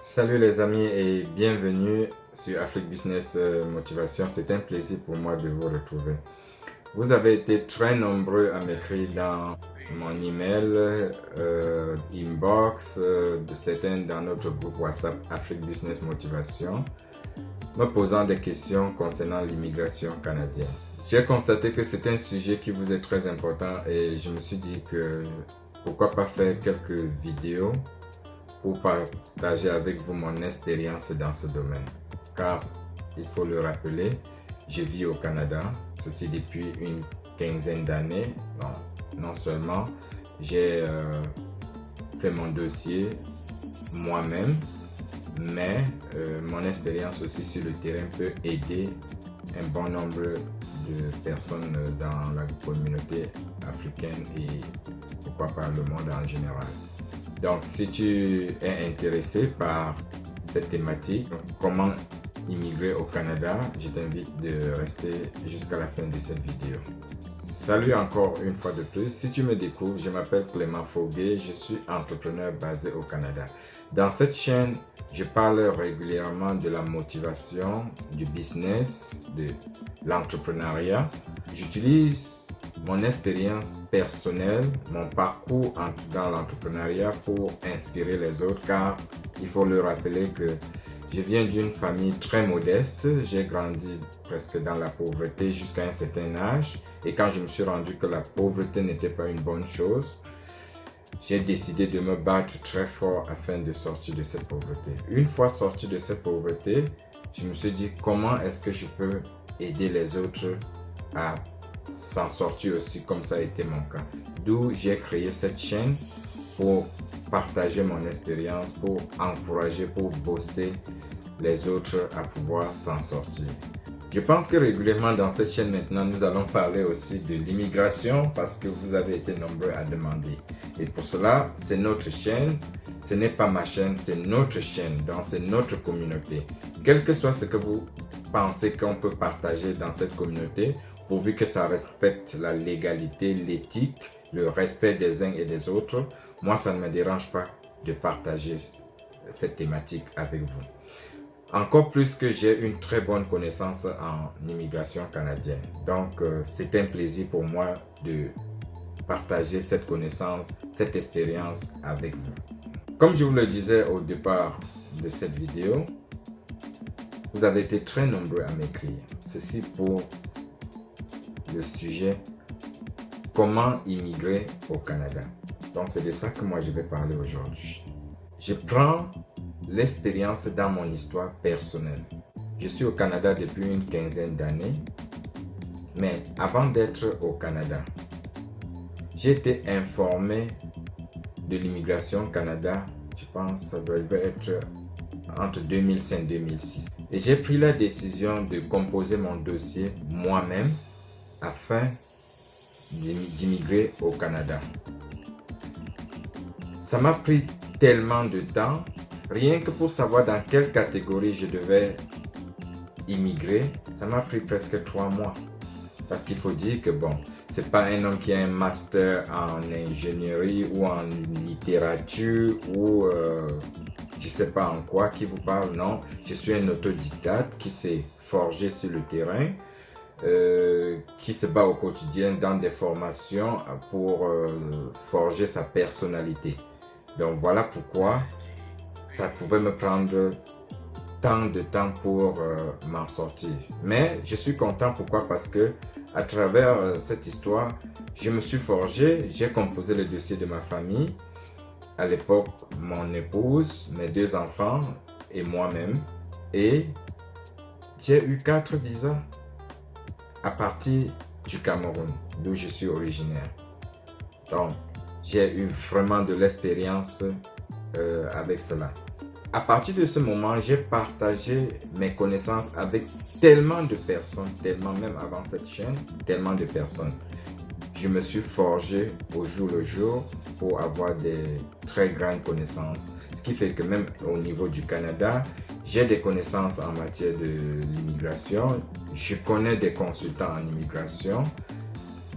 Salut les amis et bienvenue sur Afrique Business Motivation. C'est un plaisir pour moi de vous retrouver. Vous avez été très nombreux à m'écrire dans mon email, inbox, de certains dans notre groupe WhatsApp Afrique Business Motivation, me posant des questions concernant l'immigration canadienne. J'ai constaté que c'est un sujet qui vous est très important et je me suis dit que pourquoi pas faire quelques vidéos pour partager avec vous mon expérience dans ce domaine. Car, il faut le rappeler, je vis au Canada, ceci depuis une quinzaine d'années. Non seulement j'ai fait mon dossier moi-même, mais mon expérience aussi sur le terrain peut aider un bon nombre de personnes dans la communauté africaine et pourquoi pas le monde en général. Donc, si tu es intéressé par cette thématique, comment immigrer au Canada, je t'invite de rester jusqu'à la fin de cette vidéo. Salut encore une fois de plus. Si tu me découvres, je m'appelle Clément Foguet, je suis entrepreneur basé au Canada. Dans cette chaîne, je parle régulièrement de la motivation, du business, de l'entrepreneuriat. J'utilise mon expérience personnelle, mon parcours dans l'entrepreneuriat pour inspirer les autres, car il faut le rappeler que je viens d'une famille très modeste. J'ai grandi presque dans la pauvreté jusqu'à un certain âge, et quand je me suis rendu que la pauvreté n'était pas une bonne chose, j'ai décidé de me battre très fort afin de sortir de cette pauvreté. Une fois sorti de cette pauvreté, je me suis dit comment est-ce que je peux aider les autres à s'en sortir aussi comme ça a été mon cas. D'où j'ai créé cette chaîne pour partager mon expérience, pour encourager, pour booster les autres à pouvoir s'en sortir. Je pense que régulièrement dans cette chaîne maintenant, nous allons parler aussi de l'immigration parce que vous avez été nombreux à demander. Et pour cela, c'est notre chaîne, ce n'est pas ma chaîne, c'est notre chaîne, donc c'est notre communauté. Quel que soit ce que vous pensez qu'on peut partager dans cette communauté, pourvu que ça respecte la légalité, l'éthique, le respect des uns et des autres, moi ça ne me dérange pas de partager cette thématique avec vous. Encore plus que j'ai une très bonne connaissance en immigration canadienne. Donc c'est un plaisir pour moi de partager cette connaissance, cette expérience avec vous. Comme je vous le disais au départ de cette vidéo, vous avez été très nombreux à m'écrire. Ceci pour le sujet comment immigrer au Canada. Donc c'est de ça que moi je vais parler aujourd'hui. Je prends l'expérience dans mon histoire personnelle. Je suis au Canada depuis une quinzaine d'années, mais avant d'être au Canada, j'ai été informé de l'immigration au Canada, je pense que ça doit être entre 2005 et 2006. Et j'ai pris la décision de composer mon dossier moi-même afin d'immigrer au Canada. Ça m'a pris tellement de temps, rien que pour savoir dans quelle catégorie je devais immigrer, ça m'a pris presque 3 mois. Parce qu'il faut dire que bon, c'est pas un homme qui a un master en ingénierie ou en littérature ou je sais pas en quoi qui vous parle, non. Je suis un autodidacte qui s'est forgé sur le terrain, qui se bat au quotidien dans des formations pour forger sa personnalité. Donc voilà pourquoi ça pouvait me prendre tant de temps pour m'en sortir. Mais je suis content, pourquoi? Parce que à travers cette histoire, je me suis forgé, j'ai composé le dossier de ma famille. À l'époque, mon épouse, mes 2 enfants et moi-même. Et j'ai eu 4 visas à partir du Cameroun, d'où je suis originaire. Donc, j'ai eu vraiment de l'expérience avec cela. À partir de ce moment, j'ai partagé mes connaissances avec tellement de personnes, tellement même avant cette chaîne, tellement de personnes. Je me suis forgé au jour le jour pour avoir des très grandes connaissances. Ce qui fait que même au niveau du Canada, j'ai des connaissances en matière de l'immigration. Je connais des consultants en immigration.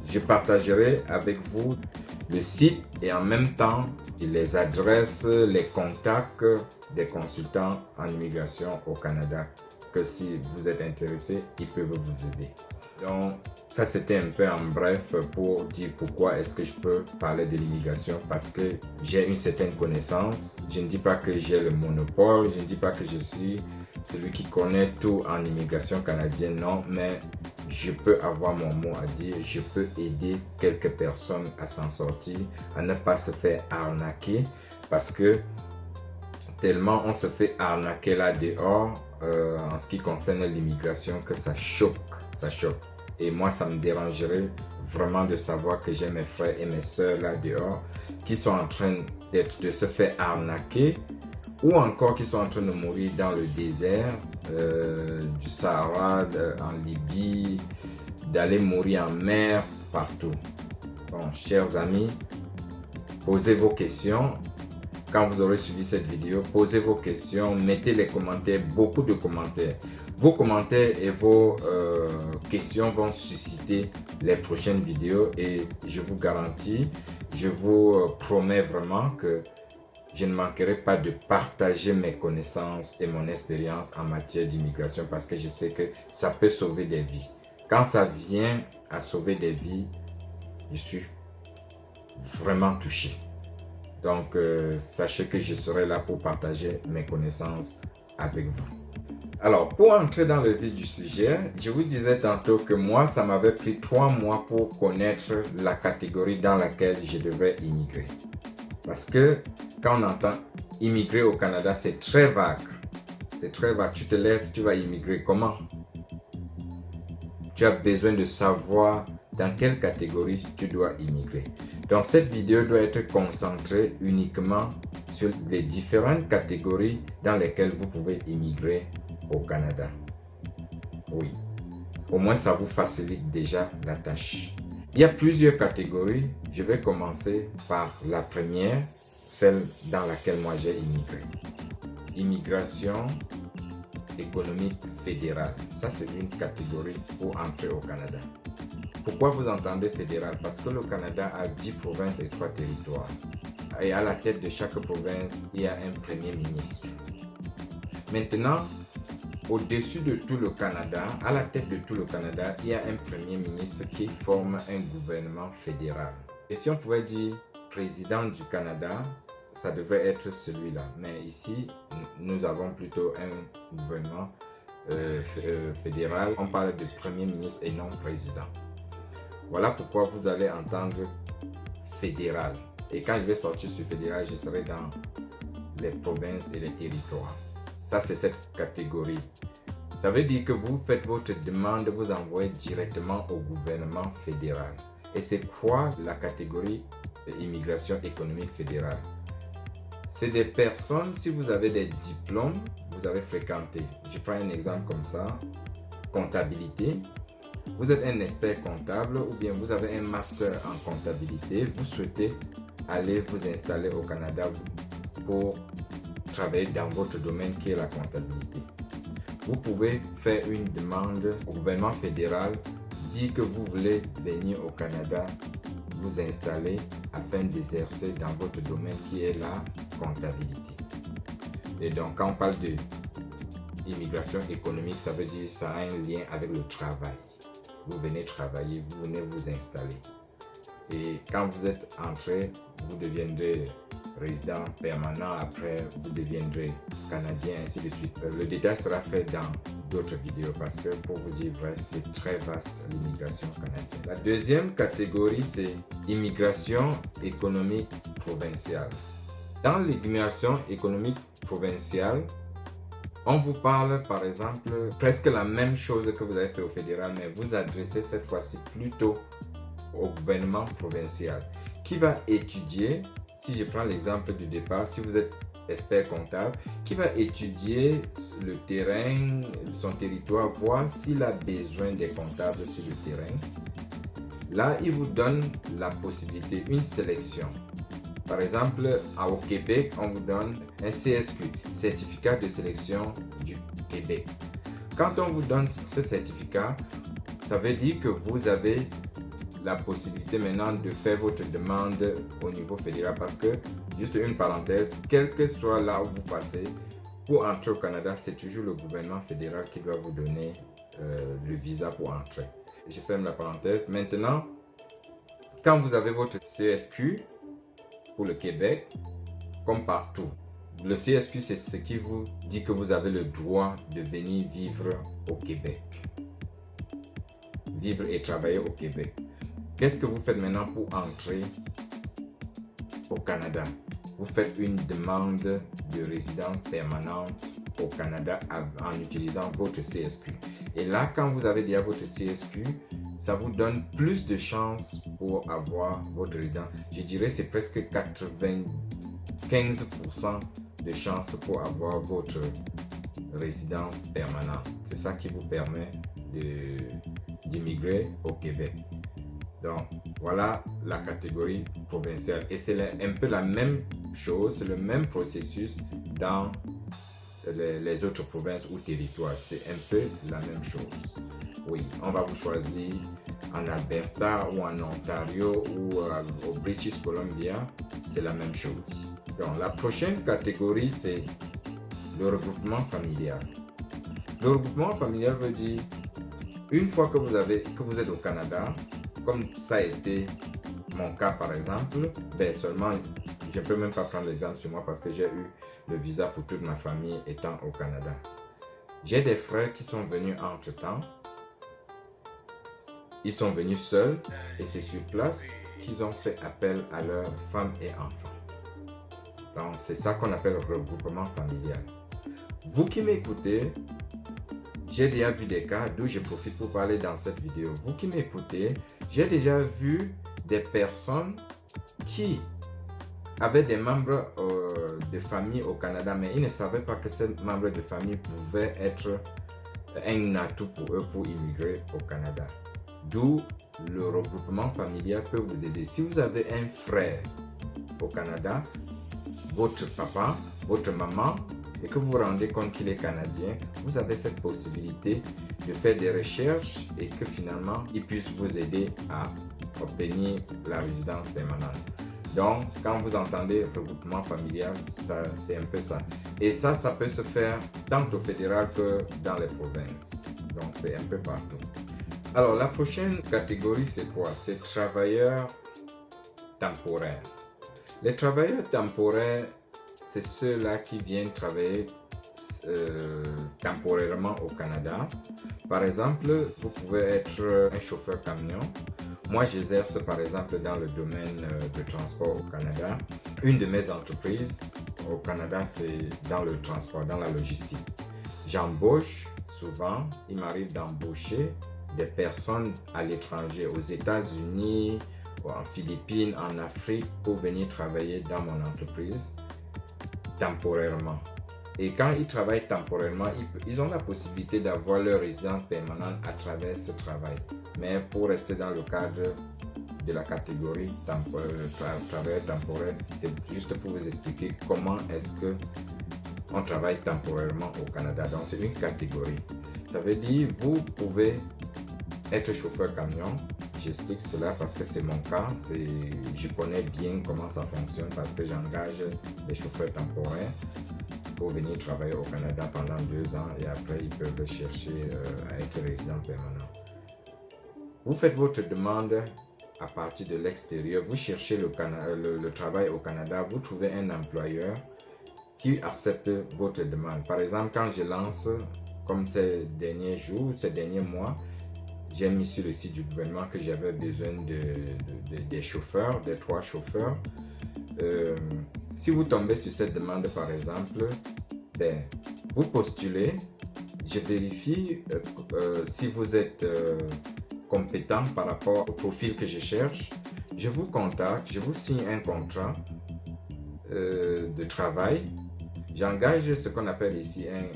Je partagerai avec vous le site et en même temps les adresses, les contacts des consultants en immigration au Canada, que si vous êtes intéressé, ils peuvent vous aider. Donc ça c'était un peu en bref pour dire pourquoi est-ce que je peux parler de l'immigration, parce que j'ai une certaine connaissance. Je ne dis pas que j'ai le monopole, je ne dis pas que je suis celui qui connaît tout en immigration canadienne, non, mais je peux avoir mon mot à dire, je peux aider quelques personnes à s'en sortir, à ne pas se faire arnaquer, parce que tellement on se fait arnaquer là dehors en ce qui concerne l'immigration que ça choque, ça choque. Et moi, ça me dérangerait vraiment de savoir que j'ai mes frères et mes sœurs là dehors qui sont en train de se faire arnaquer, ou encore qui sont en train de mourir dans le désert du Sahara, en Libye, d'aller mourir en mer, partout. Bon, chers amis, posez vos questions. Quand vous aurez suivi cette vidéo, posez vos questions, mettez les commentaires, beaucoup de commentaires. Vos commentaires et vos questions vont susciter les prochaines vidéos et je vous garantis, je vous promets vraiment que je ne manquerai pas de partager mes connaissances et mon expérience en matière d'immigration, parce que je sais que ça peut sauver des vies. Quand ça vient à sauver des vies, je suis vraiment touché. Donc, sachez que je serai là pour partager mes connaissances avec vous. Alors, pour entrer dans le vif du sujet, je vous disais tantôt que moi, ça m'avait pris 3 mois pour connaître la catégorie dans laquelle je devais immigrer. Parce que quand on entend immigrer au Canada, c'est très vague. C'est très vague. Tu te lèves, tu vas immigrer. Comment? Tu as besoin de savoir dans quelle catégorie tu dois immigrer. Donc cette vidéo doit être concentrée uniquement sur les différentes catégories dans lesquelles vous pouvez immigrer au Canada. Oui, au moins ça vous facilite déjà la tâche. Il y a plusieurs catégories. Je vais commencer par la première, celle dans laquelle moi j'ai immigré. Immigration économique fédérale. Ça, c'est une catégorie pour entrer au Canada. Pourquoi vous entendez fédéral? Parce que le Canada a 10 provinces et 3 territoires. Et à la tête de chaque province, il y a un premier ministre. Maintenant, au-dessus de tout le Canada, à la tête de tout le Canada, il y a un premier ministre qui forme un gouvernement fédéral. Et si on pouvait dire président du Canada, ça devrait être celui-là. Mais ici, nous avons plutôt un gouvernement fédéral. On parle de premier ministre et non président. Voilà pourquoi vous allez entendre fédéral. Et quand je vais sortir sur fédéral, je serai dans les provinces et les territoires. Ça, c'est cette catégorie. Ça veut dire que vous faites votre demande, vous envoyez directement au gouvernement fédéral. Et c'est quoi la catégorie immigration économique fédérale? C'est des personnes, si vous avez des diplômes, vous avez fréquenté. Je prends un exemple comme ça, comptabilité. Vous êtes un expert comptable ou bien vous avez un master en comptabilité. Vous souhaitez aller vous installer au Canada pour travailler dans votre domaine qui est la comptabilité. Vous pouvez faire une demande au gouvernement fédéral, dire que vous voulez venir au Canada, vous installer afin d'exercer dans votre domaine qui est la comptabilité. Et donc quand on parle de immigration économique, ça veut dire que ça a un lien avec le travail. Vous venez travailler, vous venez vous installer. Et quand vous êtes entré, vous deviendrez résident permanent, après vous deviendrez canadien, ainsi de suite. Le détail sera fait dans d'autres vidéos parce que pour vous dire vrai, c'est très vaste l'immigration canadienne. La deuxième catégorie, c'est immigration économique provinciale. Dans l'immigration économique provinciale, on vous parle par exemple presque la même chose que vous avez fait au fédéral, mais vous adressez cette fois-ci plutôt au gouvernement provincial qui va étudier, si je prends l'exemple du départ, si vous êtes expert comptable, qui va étudier le terrain, son territoire, voir s'il a besoin des comptables sur le terrain. Là, il vous donne la possibilité, une sélection. Par exemple, au Québec, on vous donne un CSQ, certificat de sélection du Québec. Quand on vous donne ce certificat, ça veut dire que vous avez la possibilité maintenant de faire votre demande au niveau fédéral parce que, juste une parenthèse, quel que soit là où vous passez, pour entrer au Canada, c'est toujours le gouvernement fédéral qui doit vous donner le visa pour entrer. Je ferme la parenthèse. Maintenant, quand vous avez votre CSQ pour le Québec, comme partout, le CSQ, c'est ce qui vous dit que vous avez le droit de venir vivre au Québec. Vivre et travailler au Québec. Qu'est-ce que vous faites maintenant pour entrer au Canada? Vous faites une demande de résidence permanente au Canada en utilisant votre CSQ. Et là, quand vous avez déjà votre CSQ, ça vous donne plus de chances pour avoir votre résidence. Je dirais que c'est presque 95% de chances pour avoir votre résidence permanente. C'est ça qui vous permet d'immigrer au Québec. Donc, voilà la catégorie provinciale. Et c'est un peu la même chose, le même processus dans les autres provinces ou territoires. C'est un peu la même chose. Oui, on va vous choisir en Alberta ou en Ontario ou au British Columbia. C'est la même chose. Donc, la prochaine catégorie, c'est le regroupement familial. Le regroupement familial veut dire, une fois que vous êtes au Canada, comme ça a été mon cas par exemple, seulement, je ne peux même pas prendre l'exemple sur moi parce que j'ai eu le visa pour toute ma famille étant au Canada. J'ai des frères qui sont venus entre-temps. Ils sont venus seuls et c'est sur place qu'ils ont fait appel à leurs femmes et enfants. Donc, c'est ça qu'on appelle le regroupement familial. Vous qui m'écoutez, j'ai déjà vu des cas, d'où je profite pour parler dans cette vidéo. Vous qui m'écoutez, j'ai déjà vu des personnes qui avaient des membres de famille au Canada, mais ils ne savaient pas que ces membres de famille pouvaient être un atout pour eux pour immigrer au Canada. D'où le regroupement familial peut vous aider. Si vous avez un frère au Canada, votre papa, votre maman, et que vous vous rendez compte qu'il est canadien, vous avez cette possibilité de faire des recherches et que finalement, il puisse vous aider à obtenir la résidence permanente. Donc, quand vous entendez regroupement familial, c'est un peu ça. Et ça peut se faire tant au fédéral que dans les provinces. Donc, c'est un peu partout. Alors, la prochaine catégorie, c'est quoi? C'est travailleurs temporaires. Les travailleurs temporaires, c'est ceux-là qui viennent travailler temporairement au Canada. Par exemple, vous pouvez être un chauffeur camion. Moi, j'exerce par exemple dans le domaine de transport au Canada. Une de mes entreprises au Canada, c'est dans le transport, dans la logistique. J'embauche souvent, il m'arrive d'embaucher des personnes à l'étranger, aux États-Unis, en Philippines, en Afrique, pour venir travailler dans mon entreprise temporairement. Et quand ils travaillent temporairement, ils ont la possibilité d'avoir leur résidence permanente à travers ce travail. Mais pour rester dans le cadre de la catégorie travail temporaire, c'est juste pour vous expliquer comment est-ce que on travaille temporairement au Canada. Donc c'est une catégorie. Ça veut dire vous pouvez être chauffeur camion. J'explique cela parce que c'est mon cas. Je connais bien comment ça fonctionne parce que j'engage des chauffeurs temporaires pour venir travailler au Canada pendant 2 ans et après ils peuvent chercher à être résident permanent. Vous faites votre demande à partir de l'extérieur, vous cherchez le travail au Canada, vous trouvez un employeur qui accepte votre demande. Par exemple, quand je lance, comme ces derniers jours, ces derniers mois, j'ai mis sur le site du gouvernement que j'avais besoin des chauffeurs, des 3 chauffeurs. Si vous tombez sur cette demande par exemple, vous postulez, je vérifie si vous êtes compétent par rapport au profil que je cherche, je vous contacte, je vous signe un contrat de travail. J'engage ce qu'on appelle ici un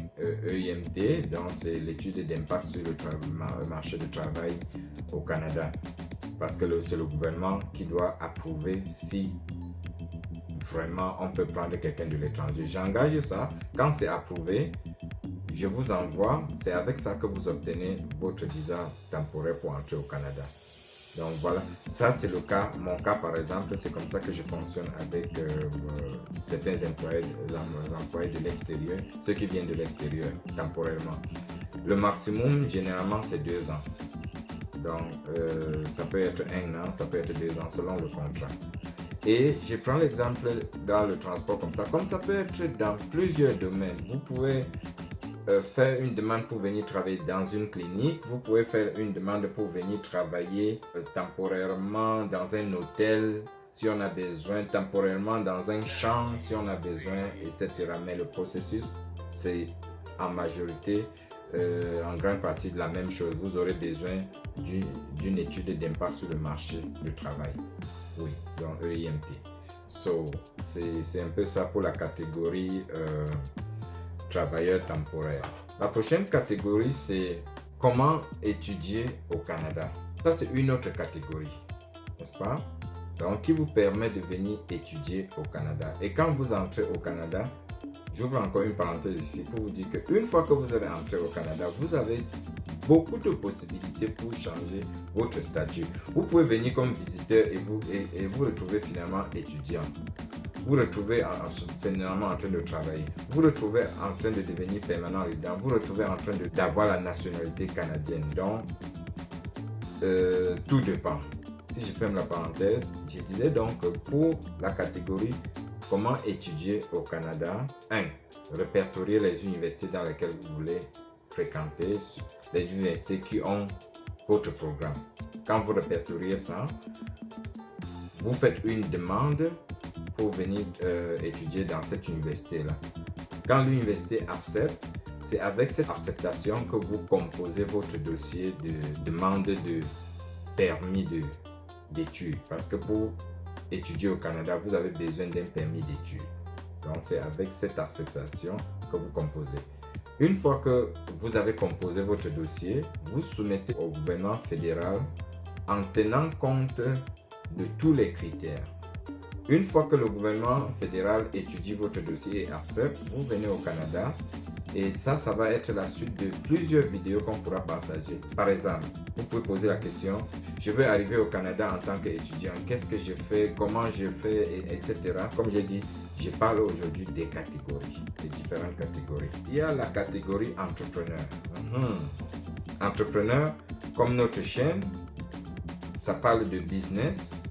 EIMT, donc c'est l'étude d'impact sur le marché du travail au Canada. Parce que c'est le gouvernement qui doit approuver si vraiment on peut prendre quelqu'un de l'étranger. J'engage ça, quand c'est approuvé, je vous envoie, c'est avec ça que vous obtenez votre visa temporaire pour entrer au Canada. Donc voilà, ça c'est le cas, mon cas par exemple, c'est comme ça que je fonctionne avec certains employés de l'extérieur, ceux qui viennent de l'extérieur temporairement. Le maximum généralement c'est 2 ans. Donc ça peut être 1 an, ça peut être 2 ans selon le contrat. Et je prends l'exemple dans le transport comme ça peut être dans plusieurs domaines. Vous pouvez faire une demande pour venir travailler dans une clinique, vous pouvez faire une demande pour venir travailler temporairement dans un hôtel si on a besoin, temporairement dans un champ si on a besoin, etc. Mais le processus, c'est en majorité, en grande partie de la même chose. Vous aurez besoin d'une étude d'impact sur le marché du travail. Oui, donc EIMT. So, c'est un peu ça pour la catégorie travailleurs temporaires. La prochaine catégorie, c'est comment étudier au Canada. Ça, c'est une autre catégorie, n'est-ce pas? Donc, qui vous permet de venir étudier au Canada. Et quand vous entrez au Canada, j'ouvre encore une parenthèse ici pour vous dire qu'une fois que vous allez entrer au Canada, vous avez beaucoup de possibilités pour changer votre statut. Vous pouvez venir comme visiteur et vous retrouver finalement étudiant. Vous retrouvez finalement en train de travailler. Vous retrouvez en train de devenir permanent résident. Vous retrouvez en train d'avoir la nationalité canadienne. Donc, tout dépend. Si je ferme la parenthèse, je disais donc que pour la catégorie comment étudier au Canada, 1. Répertorier les universités dans lesquelles vous voulez fréquenter, les universités qui ont votre programme. Quand vous répertoriez ça, vous faites une demande pour venir étudier dans cette université-là. Quand l'université accepte, c'est avec cette acceptation que vous composez votre dossier de demande de permis d'études. Parce que pour étudier au Canada, vous avez besoin d'un permis d'études. Donc, c'est avec cette acceptation que vous composez. Une fois que vous avez composé votre dossier, vous soumettez au gouvernement fédéral en tenant compte de tous les critères. Une fois que le gouvernement fédéral étudie votre dossier et accepte, vous venez au Canada et ça va être la suite de plusieurs vidéos qu'on pourra partager. Par exemple, vous pouvez poser la question, je veux arriver au Canada en tant qu'étudiant, qu'est-ce que je fais, comment je fais, etc. Comme j'ai dit, je parle aujourd'hui des catégories, des différentes catégories. Il y a la catégorie entrepreneur. Entrepreneur, comme notre chaîne, ça parle de business.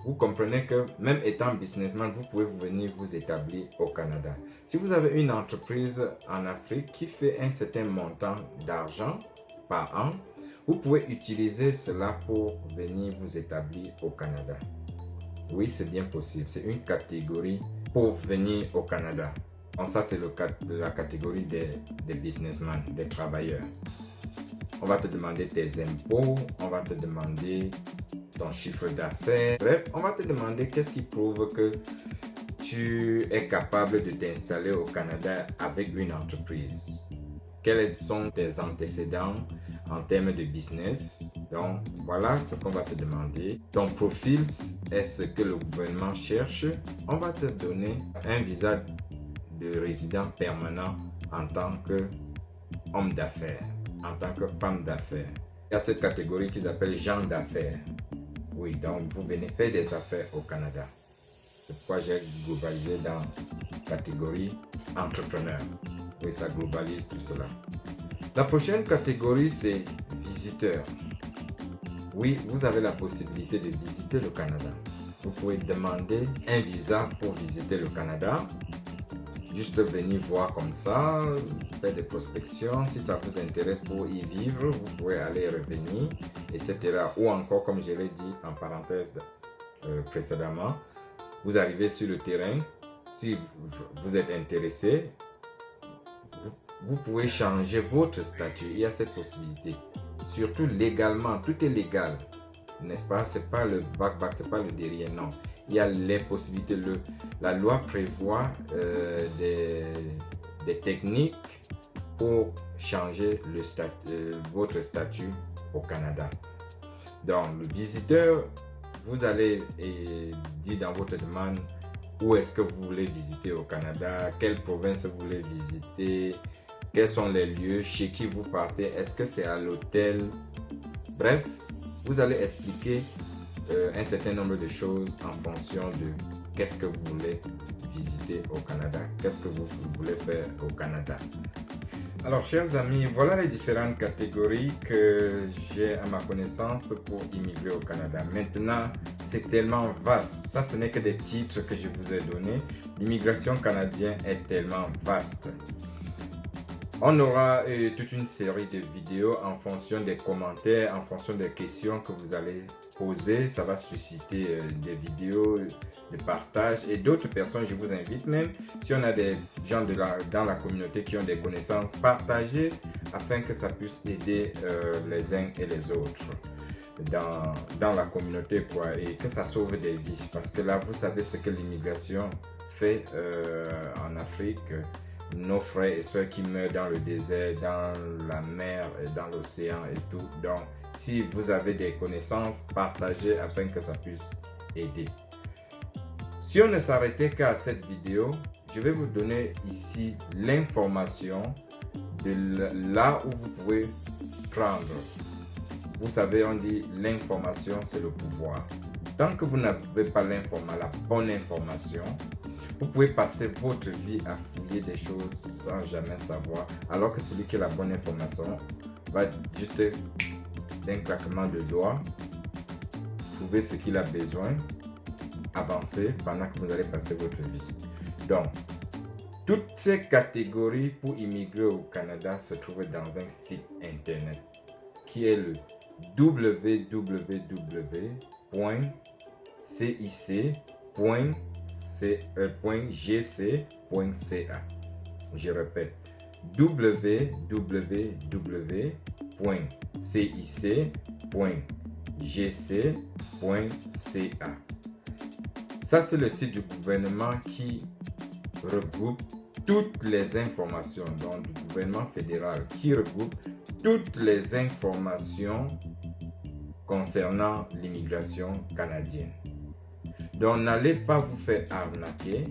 Vous comprenez que même étant businessman, vous pouvez venir vous établir au Canada. Si vous avez une entreprise en Afrique qui fait un certain montant d'argent par an, vous pouvez utiliser cela pour venir vous établir au Canada. Oui, c'est bien possible. C'est une catégorie pour venir au Canada. Donc ça, c'est la catégorie des businessmen, des travailleurs. On va te demander tes impôts, on va te demander ton chiffre d'affaires. Bref, on va te demander qu'est-ce qui prouve que tu es capable de t'installer au Canada avec une entreprise. Quels sont tes antécédents en termes de business? Donc, voilà ce qu'on va te demander. Ton profil est ce que le gouvernement cherche. On va te donner un visa de résident permanent en tant qu'homme d'affaires, en tant que femme d'affaires. Il y a cette catégorie qu'ils appellent gens d'affaires. Oui, donc vous venez faire des affaires au Canada. C'est pourquoi j'ai globalisé dans la catégorie entrepreneur. Oui, ça globalise tout cela. La prochaine catégorie, c'est visiteur. Oui, vous avez la possibilité de visiter le Canada. Vous pouvez demander un visa pour visiter le Canada. Juste venir voir comme ça, faire des prospections. Si ça vous intéresse pour y vivre, vous pouvez aller revenir, etc. Ou encore, comme je l'ai dit en parenthèse précédemment, vous arrivez sur le terrain. Si vous êtes intéressé, vous pouvez changer votre statut. Il y a cette possibilité. Surtout légalement, tout est légal. N'est-ce pas? C'est pas le back-back, c'est pas le derrière, non. Il y a les possibilités. La loi prévoit des techniques pour changer votre statut au Canada. Donc, le visiteur, vous allez dire dans votre demande où est-ce que vous voulez visiter au Canada, quelle province vous voulez visiter, quels sont les lieux, chez qui vous partez, est-ce que c'est à l'hôtel. Bref, vous allez expliquer un certain nombre de choses en fonction de qu'est-ce que vous voulez visiter au Canada, qu'est-ce que vous voulez faire au Canada. Alors, chers amis, voilà les différentes catégories que j'ai à ma connaissance pour immigrer au Canada. Maintenant, c'est tellement vaste. Ça, ce n'est que des titres que je vous ai donnés. L'immigration canadienne est tellement vaste. On aura toute une série de vidéos en fonction des commentaires, en fonction des questions que vous allez poser. Ça va susciter des vidéos de partage et d'autres personnes, je vous invite même, si on a des gens dans la communauté qui ont des connaissances, partagez afin que ça puisse aider les uns et les autres dans la communauté, quoi, et que ça sauve des vies. Parce que là, vous savez ce que l'immigration fait en Afrique. Nos frères et sœurs qui meurent dans le désert, dans la mer, dans l'océan et tout. Donc, si vous avez des connaissances, partagez afin que ça puisse aider. Si on ne s'arrêtait qu'à cette vidéo, je vais vous donner ici l'information de là où vous pouvez prendre. Vous savez, on dit l'information, c'est le pouvoir. Tant que vous n'avez pas la bonne information, vous pouvez passer votre vie à fouiller des choses sans jamais savoir, alors que celui qui a la bonne information va juste d'un claquement de doigts trouver ce qu'il a besoin, avancer pendant que vous allez passer votre vie. Donc, toutes ces catégories pour immigrer au Canada se trouvent dans un site internet qui est le www.cic.gc.ca. Je répète, www.cic.gc.ca. Ça, c'est le site du gouvernement qui regroupe toutes les informations, donc du gouvernement fédéral, qui regroupe toutes les informations concernant l'immigration canadienne. Donc, n'allez pas vous faire arnaquer,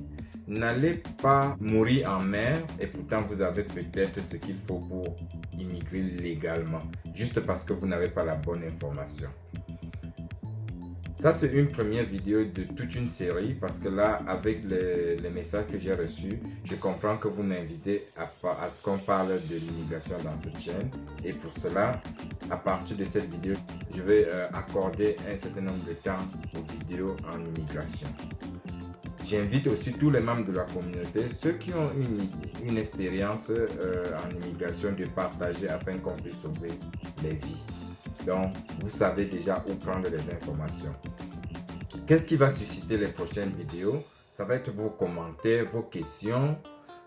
n'allez pas mourir en mer et pourtant vous avez peut-être ce qu'il faut pour immigrer légalement, juste parce que vous n'avez pas la bonne information. Ça, c'est une première vidéo de toute une série parce que là, avec les messages que j'ai reçus, je comprends que vous m'invitez à ce qu'on parle de l'immigration dans cette chaîne. Et pour cela, à partir de cette vidéo, je vais accorder un certain nombre de temps aux vidéos en immigration. J'invite aussi tous les membres de la communauté, ceux qui ont une expérience en immigration, de partager afin qu'on puisse sauver les vies. Donc, vous savez déjà où prendre les informations. Qu'est-ce qui va susciter les prochaines vidéos? Ça va être vos commentaires, vos questions.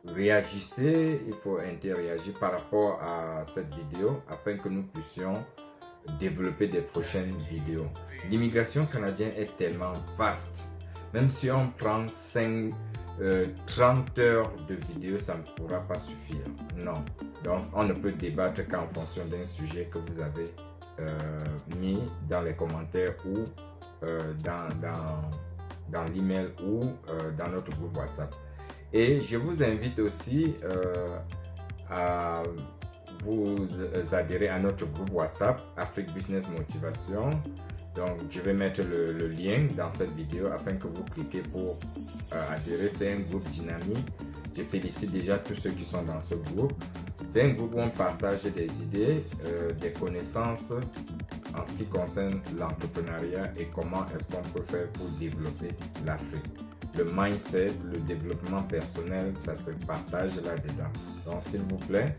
Réagissez, il faut interagir par rapport à cette vidéo afin que nous puissions développer des prochaines vidéos. L'immigration canadienne est tellement vaste. Même si on prend 30 heures de vidéo, ça ne pourra pas suffire. Non. Donc, on ne peut débattre qu'en fonction d'un sujet que vous avez mis dans les commentaires ou dans l'email ou dans notre groupe WhatsApp. Et je vous invite aussi à vous adhérer à notre groupe WhatsApp Afrique Business Motivation. Donc, je vais mettre le lien dans cette vidéo afin que vous cliquez pour adhérer. C'est un groupe dynamique. Je félicite déjà tous ceux qui sont dans ce groupe. C'est un groupe où on partage des idées, des connaissances en ce qui concerne l'entrepreneuriat et comment est-ce qu'on peut faire pour développer l'Afrique. Le mindset, le développement personnel, ça se partage là-dedans. Donc, s'il vous plaît,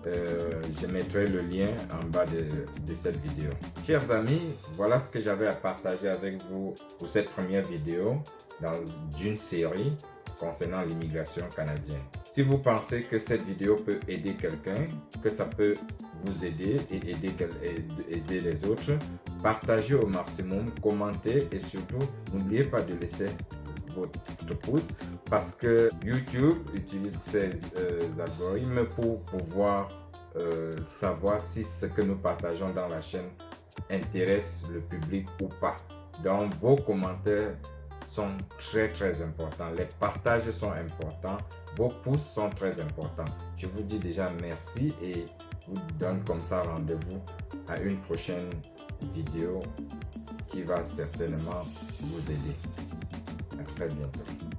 je mettrai le lien en bas de cette vidéo. Chers amis, voilà ce que j'avais à partager avec vous pour cette première vidéo d'une série concernant l'immigration canadienne. Si vous pensez que cette vidéo peut aider quelqu'un, que ça peut vous aider et aider les autres, partagez au maximum, commentez et surtout, n'oubliez pas de laisser votre pouce parce que YouTube utilise ces algorithmes pour pouvoir savoir si ce que nous partageons dans la chaîne intéresse le public ou pas. Donc, vos commentaires sont très importants. Les partages sont importants. Vos pouces sont très importants. Je vous dis déjà merci et vous donne comme ça rendez-vous à une prochaine vidéo qui va certainement vous aider. À très bientôt.